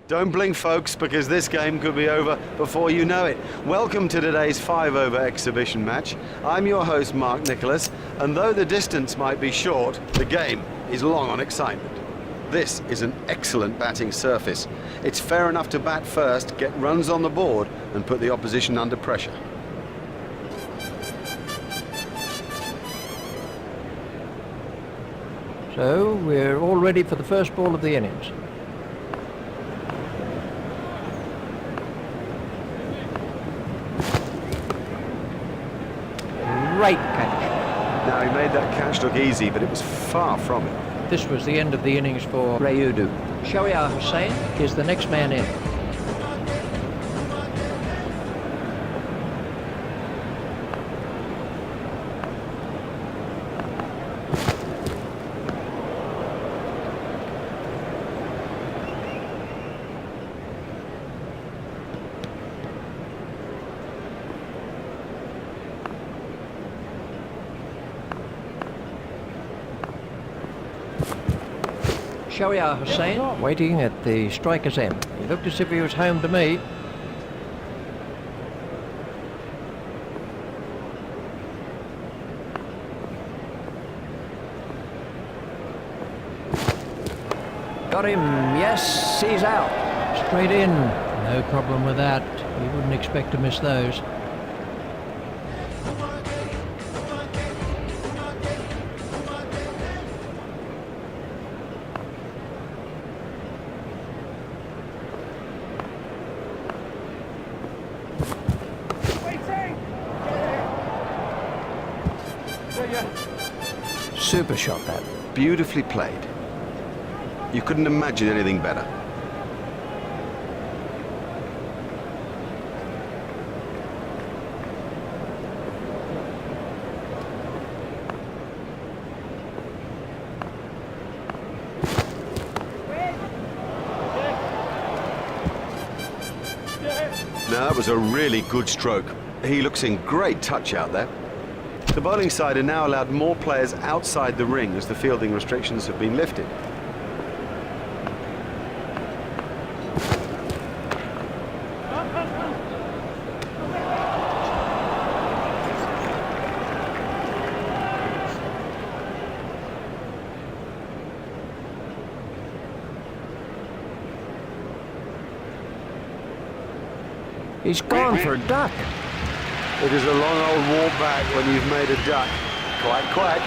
Don't blink, folks, because this game could be over before you know it. Welcome to today's 5-over exhibition match. I'm your host, Mark Nicholas, and though the distance might be short, the game is long on excitement. This is an excellent batting surface. It's fair enough to bat first, get runs on the board, and put the opposition under pressure. So, we're all ready for the first ball of the innings. Great catch. Now, he made that catch look easy, but it was far from it. This was the end of the innings for Rayudu. Shahriar Hussain is the next man in. Shahriar Hussain waiting at the striker's end. He looked as if he was home to me. Got him, yes, he's out. Straight in, no problem with that. You wouldn't expect to miss those. Super shot, that. Beautifully played. You couldn't imagine anything better. Now, that was a really good stroke. He looks in great touch out there. The bowling side are now allowed more players outside the ring as the fielding restrictions have been lifted. He's gone for a duck. It is a long old walk back when you've made a duck. Quack, quack.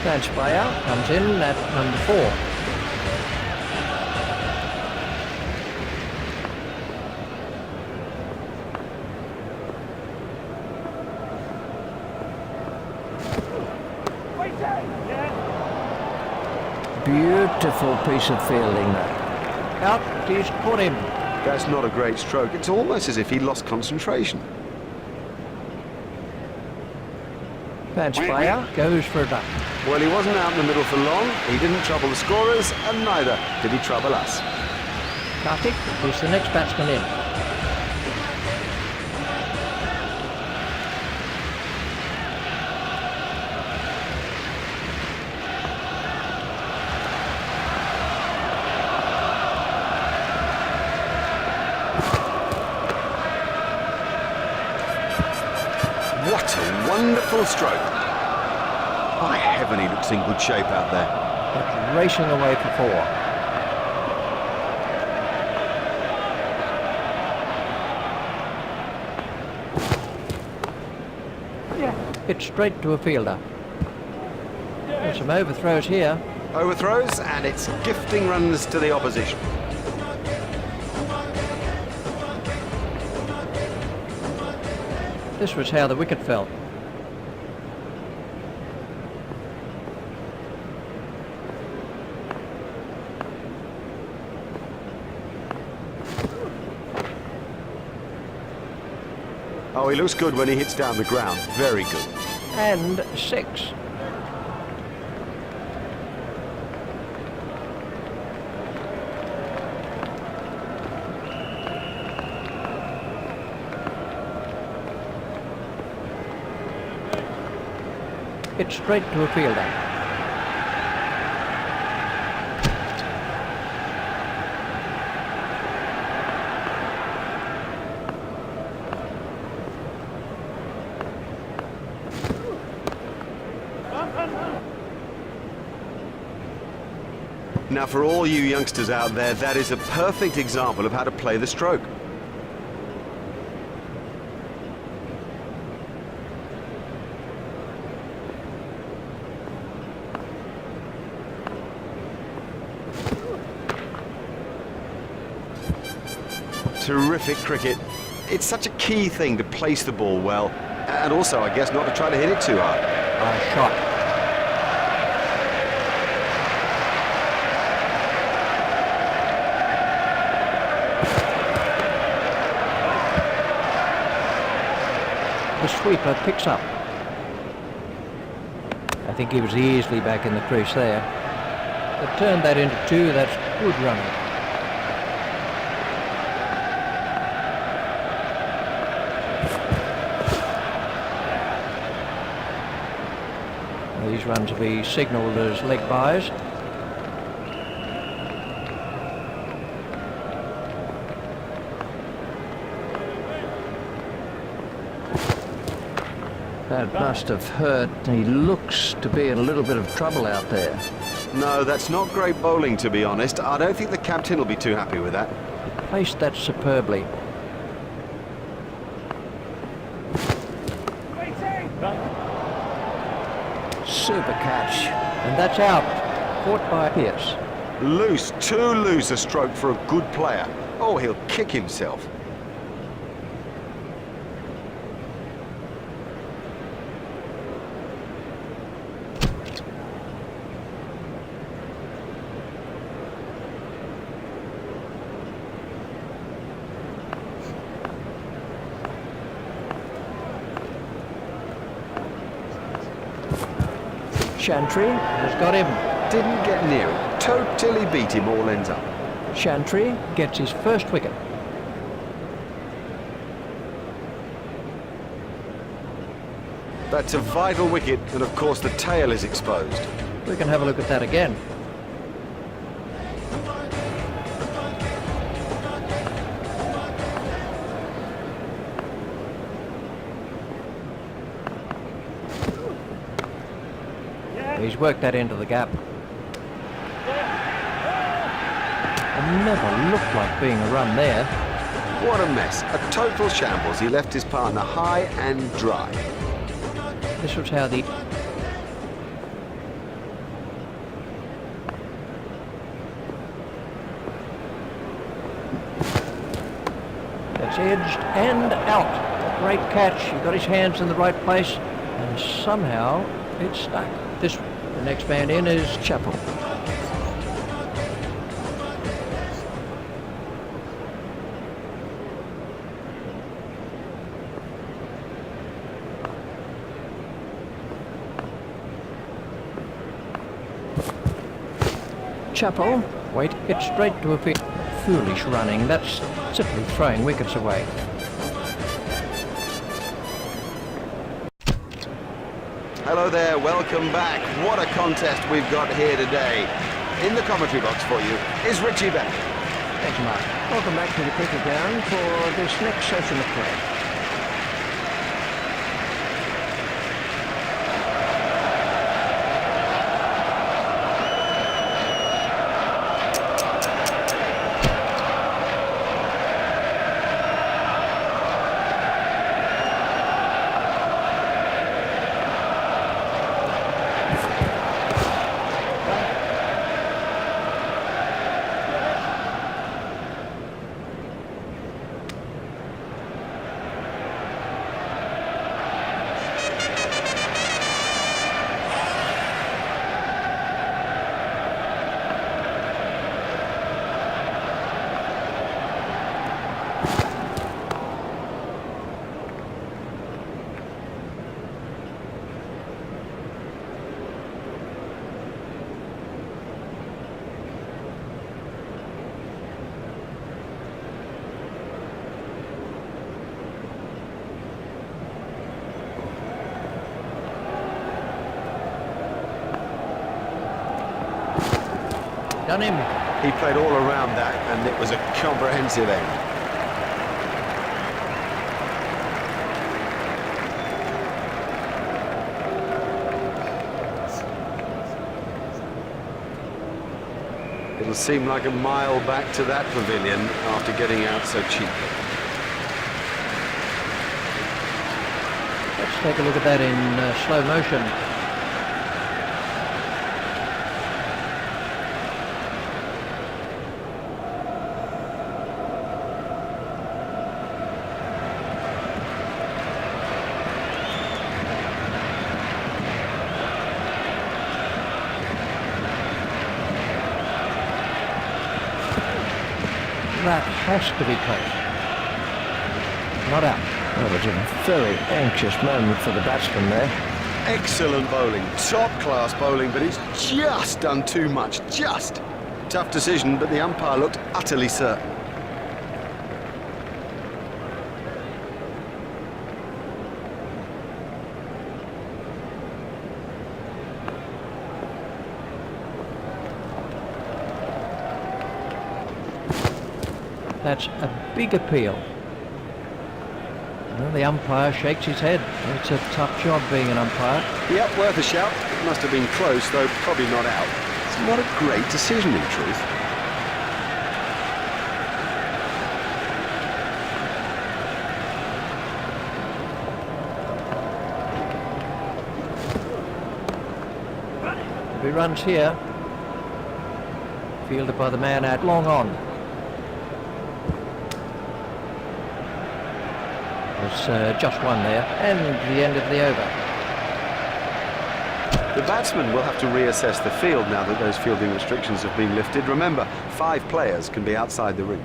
That's Bayer comes in at number 4. Beautiful piece of fielding there. Out, he's caught him. That's not a great stroke. It's almost as if he lost concentration. Vance Bayer goes for a duck. Well, he wasn't out in the middle for long. He didn't trouble the scorers, and neither did he trouble us. Karthik is the next batsman in. What a wonderful stroke. By heaven, he looks in good shape out there. That's racing away for 4. Hit straight to a fielder. There's some overthrows here. Overthrows, and it's gifting runs to the opposition. This was how the wicket fell. Oh, he looks good when he hits down the ground. Very good. And 6. it straight to a fielder. Now, for all you youngsters out there, that is a perfect example of how to play the stroke. Terrific cricket. It's such a key thing to place the ball well, and also, I guess, not to try to hit it too hard. Nice shot. The sweeper picks up. I think he was easily back in the crease there. They've turned that into two. That's good running. These runs will be signalled as leg byes. That must have hurt. He looks to be in a little bit of trouble out there. No, that's not great bowling, to be honest. I don't think the captain will be too happy with that. He placed that superbly. Super catch. And that's out. Caught by Pearce. Loose, too loose a stroke for a good player. Oh, he'll kick himself. Chantry has got him. Didn't get near it. Totally beat him all ends up. Chantry gets his first wicket. That's a vital wicket, and of course the tail is exposed. We can have a look at that again. He's worked that into the gap. It never looked like being a run there. What a mess. A total shambles. He left his partner high and dry. This was how the... That's edged and out. Great catch. He got his hands in the right place, and somehow it stuck. The next man in is Chappell. Chappell, wait, hit straight to a field. Foolish running. That's simply throwing wickets away. Hello there, welcome back. What a contest we've got here today. In the commentary box for you is Richie Bennett. Thanks, Mark. Welcome back to the cricket ground for this next session of play. Done him. He played all around that, and it was a comprehensive end. It'll seem like a mile back to that pavilion after getting out so cheap. Let's take a look at that in slow motion. That has to be close. Not out. That was a very anxious moment for the batsman there. Excellent bowling, top-class bowling, but it's just done too much, just. Tough decision, but the umpire looked utterly certain. That's a big appeal. Well, the umpire shakes his head. It's a tough job being an umpire. Yep, worth a shout. It must have been close, though probably not out. It's not a great decision, in truth. If he runs here, fielded by the man at long on. There's just one there, and the end of the over. The batsman will have to reassess the field now that those fielding restrictions have been lifted. Remember, 5 players can be outside the ring.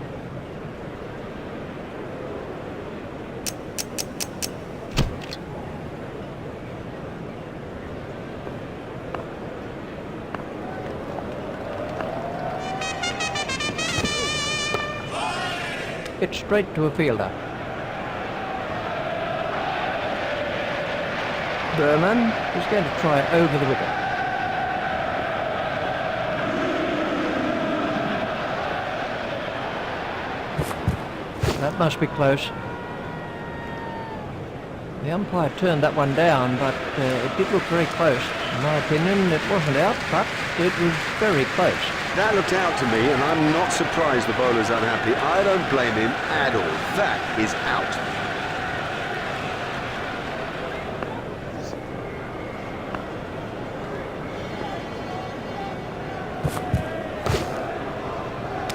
It's straight to a fielder. Berman is going to try over the wicket. That must be close. The umpire turned that one down, but it did look very close. In my opinion, it wasn't out, but it was very close. That looked out to me, and I'm not surprised the bowler's unhappy. I don't blame him at all. That is out.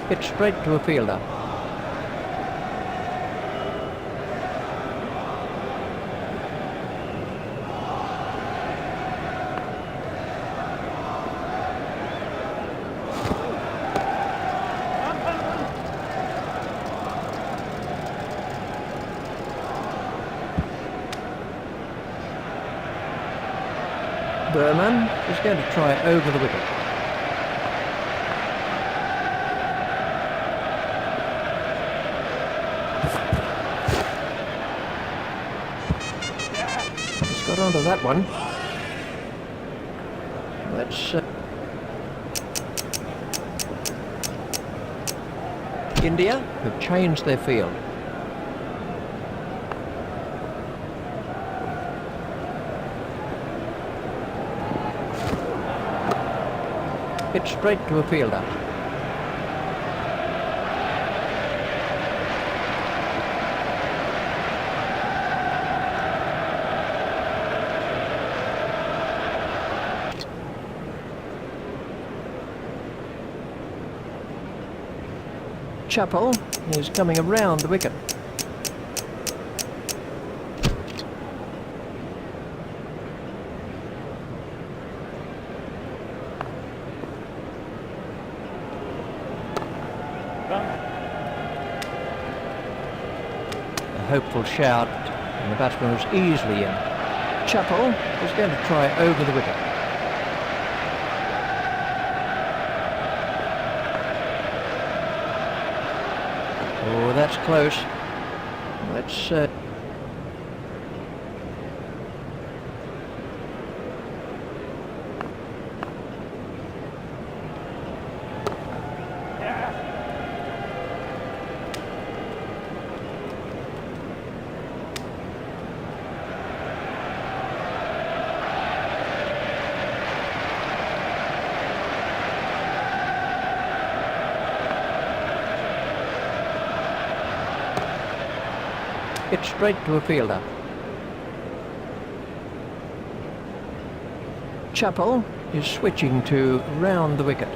It's straight to a fielder. Berman is going to try over the wicket. Got onto that one. Let's India have changed their field. It's straight to a fielder. Chappell is coming around the wicket. A hopeful shout, and the batsman was easily in. Chappell is going to try over the wicket. Oh, that's close. Let's it straight to a fielder. Chappell is switching to round the wicket.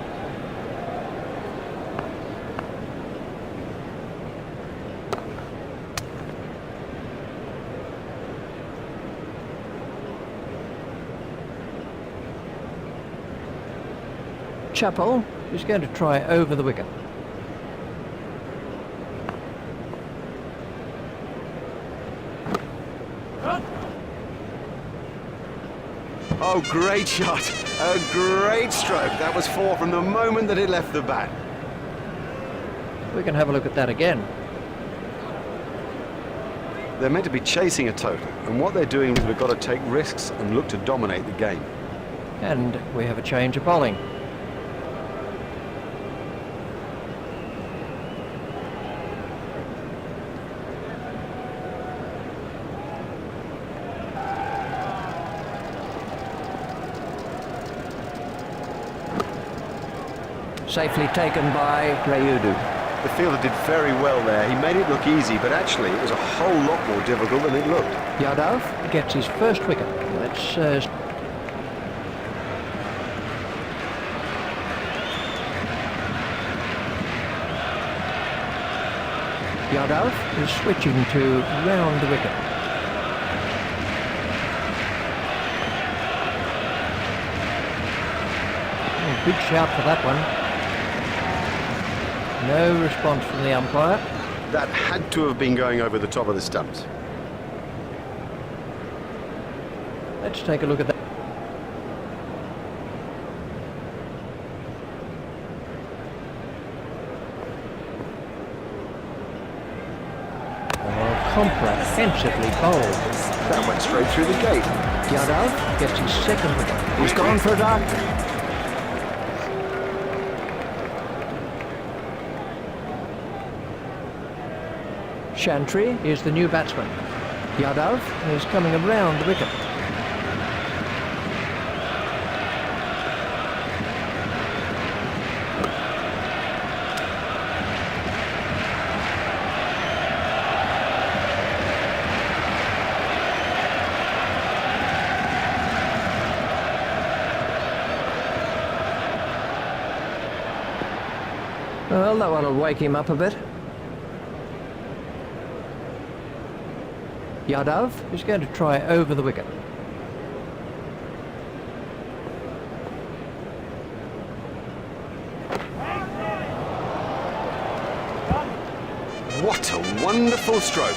Chappell is going to try over the wicket. Oh, great shot. A great stroke. That was 4 from the moment that it left the bat. We can have a look at that again. They're meant to be chasing a total, and what they're doing is they've got to take risks and look to dominate the game. And we have a change of bowling. Safely taken by Rayudu. The fielder did very well there. He made it look easy, but actually it was a whole lot more difficult than it looked. Yadav gets his first wicket. Let's Yadav is switching to round the wicket. Oh, big shout for that one. No response from the umpire. That had to have been going over the top of the stumps. Let's take a look at that. Oh, comprehensively bowled. That went straight through the gate. Yadav gets his second wicket. He's gone for a duck. Chantry is the new batsman. Yadav is coming around the wicket. Well, that one will wake him up a bit. Yadav is going to try over the wicket. What a wonderful stroke.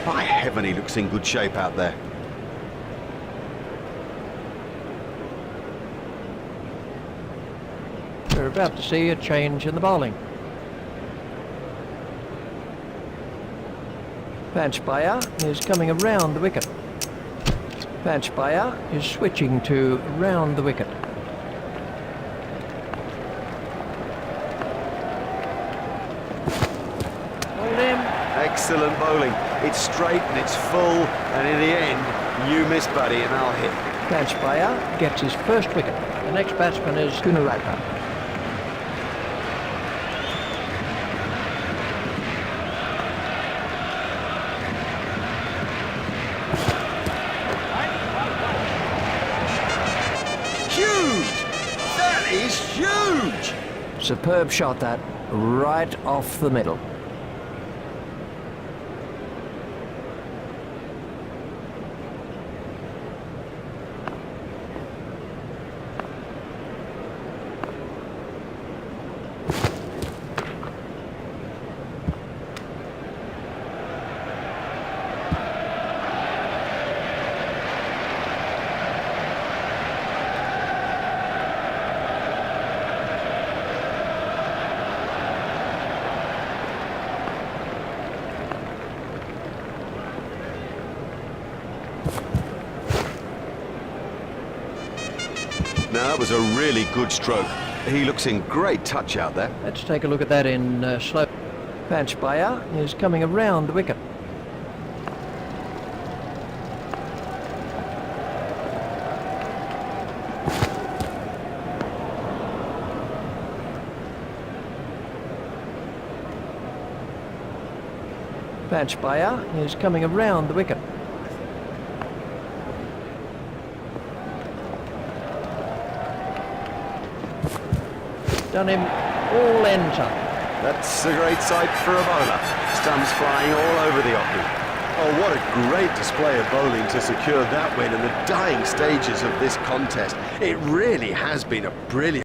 By heaven, he looks in good shape out there. We're about to see a change in the bowling. Panchbaya is coming around the wicket. Panchbaya is switching to round the wicket. Hold him. Excellent bowling. It's straight and it's full, and in the end, you miss, buddy, and I'll hit. Panchbaya gets his first wicket. The next batsman is Gunaratnam. Is huge! Superb shot that, right off the middle. Now, that was a really good stroke. He looks in great touch out there. Let's take a look at that in slow. Panchbaya is coming around the wicket. Match player is coming around the wicket. Done him all ends up. That's a great sight for a bowler. Stumps flying all over the off. Oh, what a great display of bowling to secure that win in the dying stages of this contest. It really has been a brilliant